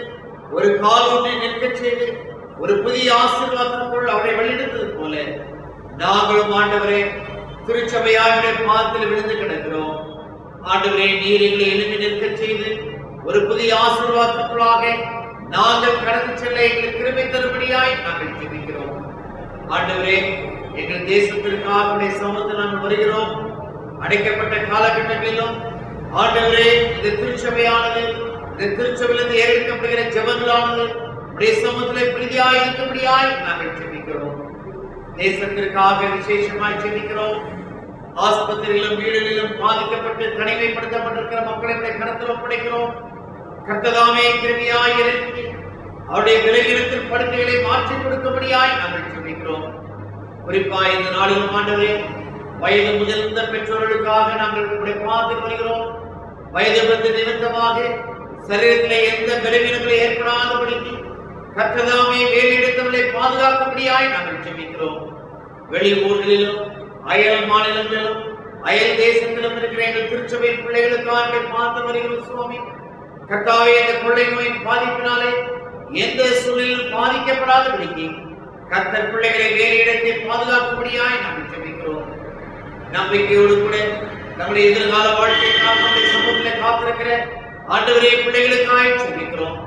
ஒரு காலூன்றி நிற்கச் செய்து ஒரு புதிய ஆசீர்வாதத்திற்குள் அவரை வழிநடத்தது போல நாங்களும் ஆண்டவரே திருச்சபையாருடைய பாதத்தில் விழுந்து கிடக்கிறோம். ஆண்டவரே, நீர் எங்களை எழுந்து நிற்கச் செய்து ஒரு புதிய ஆசீர்வாதத்திற்குள்ளாக நாங்கள் கடந்து செல்ல எங்களுக்கு கிருபை தரும்படியாய் நாங்கள் ஜெபிக்கிறோம். ஆண்டவரே, எங்கள் தேசத்திற்காக உடைய சமூகத்தில் நாங்கள் வருகிறோம். அடைக்கப்பட்ட காலகட்டங்களிலும் ஆண்டவரே, இந்த திருச்சபையானது, இந்த திருச்சபையிலிருந்து ஏற்படுத்தப்படுகிற ஜெபங்களானது உடைய சமூகத்திலே பிரீதியாய் இருக்கும்படியாய் நாங்கள் ஜெபிக்கிறோம். தேசத்திற்காக விசேஷமாய் ஜெபிக்கிறோம். ஆஸ்பத்திரிகளிலும் வீடுகளிலும் பாதிக்கப்பட்டு தனிமைப்படுத்தப்பட்டிருக்கிற மக்களை கருத்தில் ஒப்படைக்கிறோம். கர்த்ததாமே கிருபையாய் இறங்கி அவருடைய விலையிடத்தில் படுக்கைகளை மாற்றிக் கொடுக்கும்படியாய் நாங்கள் ஜெபிக்கிறோம். குறிப்பாய் இந்த நாளிலும் ஆண்டவரே, வயது முதிர்ந்த பெற்றோர்களுக்காக நாங்கள் உங்களுடைய பாதத்தில் வருகிறோம். வயது பத்து நிமித்தமாக சரீரத்திலே எந்த பலவீனங்களை ஏற்படாதபடிக்கு கர்த்ததாமே வேலையிடத்தவர்களை பாதுகாக்கும்படியாய் நாங்கள் ஜெபிக்கிறோம். வெளி ஊர்களிலும் அயல் மாநிலங்களிலும் அயல் தேசத்திலும் இருக்கிற எங்கள் திருச்சபை பிள்ளைகளுக்காக பார்த்து வருகிறோம். சுவாமி, கர்த்தாவே, இந்த கொள்ளை நோயின் பாதிப்பினாலே எந்த சூழலிலும் பாதிக்கப்படாதபடிக்கு கர்த்தர் பிள்ளைகளை வேலையிடத்தில் பாதுகாக்கும்படியாய் நாங்கள் ஜெபிக்கிறோம். நம்பிக்கையோடு கூட நம்முடைய எதிர்கால வாழ்க்கைக்காக நம்முடைய சமூகத்தில் காத்திருக்கிற ஆண்டவரே பிள்ளைகளுக்காய் ஜெபிக்கிறோம்.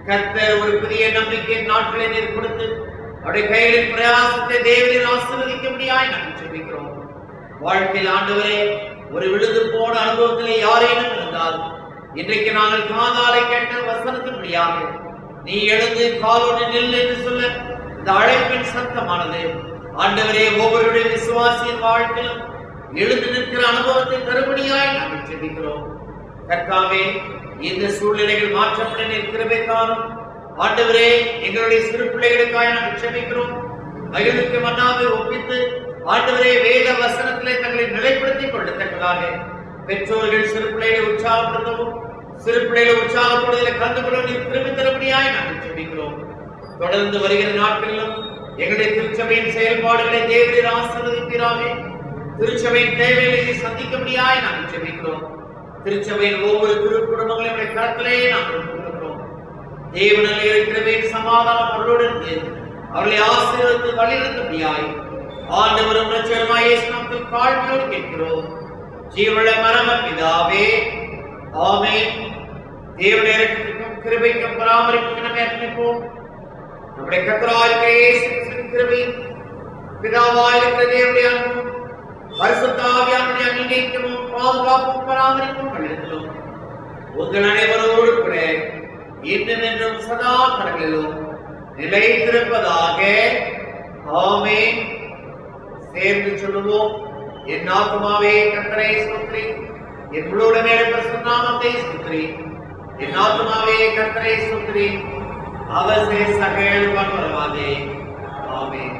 கர்த்தர் ஒரு புதிய நம்பிக்கையின் நாட்களை நீர் கொடுத்து அவருடைய கைகளின் பிரயாசத்தை தேவனின் ஆசீர்வதிக்கும்படியாய் நாங்கள் ஜெபிக்கிறோம். வாழ்க்கையில் ஆண்டவரே, ஒரு விழுந்து போன அனுபவத்திலே யாரேனும் இருந்தால் இன்றைக்கு நாங்கள் காதாலை கேட்ட வசனத்தின்படியாக நீ எழுந்து காலோடு நில் என்று சொல்ல இந்த அழைப்பின் சத்தமானது ஆண்டவரே ஒவ்வொருடைய விசுவாசியின் வாழ்க்கையிலும் எழுந்து நிற்கிற அனுபவத்தை தருபடியாய் நாங்கள் ஜெபிக்கிறோம். கர்த்தாவே, இந்த சூழ்நிலைகள் மாற்றப்பட கிருபை காணும். ஆண்டவரே, எங்களுடைய சிறு பிள்ளைகளுக்காக நாங்கள் ஜெபிக்கிறோம். மகிழ்வுக்கு மன்னாவை ஒப்பித்து ஆண்டவரே வேத வசனத்திலே தங்களை நிலைப்படுத்திக் கொள்ளத்தக்கதாக பெற்றோர்கள் சிறு பிள்ளைகளை உற்சாகப்படுத்தவும் சிறு பிள்ளைகளை உற்சாகப்படுவதில் கலந்து கொள்ள கிருபை தருபடியாய் நாங்கள் ஜெபிக்கிறோம். தொடர்ந்து வருகிற நாட்களிலும் எங்களுடைய திருச்சபையின் செயல்பாடுகளை தேவரீர் ஆசீர்வதிப்பீராக. திருச்சபையின் தேவைகளை சந்திக்கும்படியாய் நாங்கள் ஜெபிக்கிறோம். திருச்சபையின் ஒவ்வொரு திரு குடும்பங்களையும் கரத்திலே நாங்கள் கொடுக்கிறோம். தேவனில் இருக்கிறவே சமாதானம் அவர்களுடன் அவர்களை ஆசீர்வதித்து வழிநடத்தும்படியாய் ஆண்டவரும் இரட்சகருமாகிய இயேசு நாமத்தில் தாழ்மையோடு கேட்கிறோம். ஜீவனுள்ள மரம பிதாவே, ஆமென். தேவனுடைய இரக்கத்திற்கும் கிருபைக்கும் பராமரிப்புக்கும் நம்மை அர்ப்பணிப்போம். நம்முடைய கர்த்தராகிய இயேசு கிறிஸ்துவின் கிருபையும் பிதாவாய் இருக்கிற தேவனுடைய அன்பும் பரிசுத்த ஆவியானவருடைய அன்பினைக்கும் பாதுகாப்பும் பராமரிப்பும் வழிநடத்தலும் உங்கள் அனைவரோடு கூட இன்னும் என்றும் சதா காலங்களிலும் நிலைத்திருப்பதாக. ஆமென். சேர்ந்து சொல்லுவோம். என் ஆத்துமாவே கர்த்தரை ஸ்தோத்திரி, என் முழு உடமையுடைய பரிசுத்த நாமத்தை ஸ்தோத்திரி. என் ஆத்துமாவே கர்த்தரை ஸ்தோத்திரி, அவர் செய்த சகல வல்லமையாலே. ஆமென்.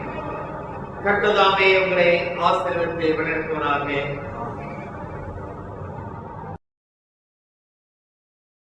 கர்த்தர் தாமே உங்களை ஆசீர்வதித்து வழிநடத்துவாராக.